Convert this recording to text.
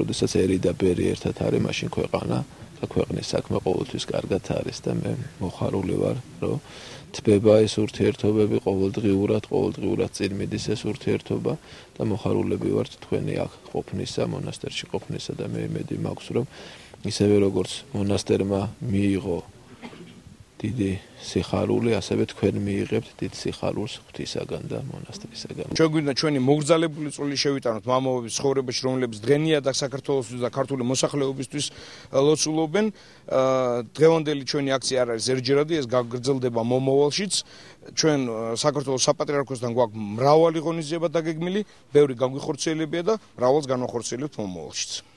როდესაც ერი და ბერი ერთად არის, მაშინ ქვეყანა და ქვეყნის საქმე ყოველთვის კარგად არის და მე მოხარული ვარ, რომ თბება ეს ურთიერთობები ყოველდღიურად წინ მიდის ეს ურთიერთობა და მოხარულები ვართ თქვენი აქ ყოფნისა, მონასტერში ყოფნისა და მე იმედი მაქვს, რომ ისევე როგორც მონასტერმა მიიღო დიდი სიხარული, ასევე თქვენ მიიღებთ დიდ სიხარულს ღვთისაგან და მონასტრისაგან. ჩვენ გვინდა ჩვენი მოგრძალებული წვლილი შევიტანოთ მამაობის ცხოვრებაში, რომლებიც დღენია და საქართველოსთვის და ქართული მოსახლეობისთვის ლოცულობენ. დღევანდელი ჩვენი აქცია არ არის ერთჯერადი, ეს გაგრძელდება მომავალშიც. ჩვენ საქართველოს საპატრიარქოსთან გვაქვს მრავალი ღონისძიება დაგეგმილი, ბევრი განვიხორციელებია და მრავალს განვახორციელებთ მომავალშიც.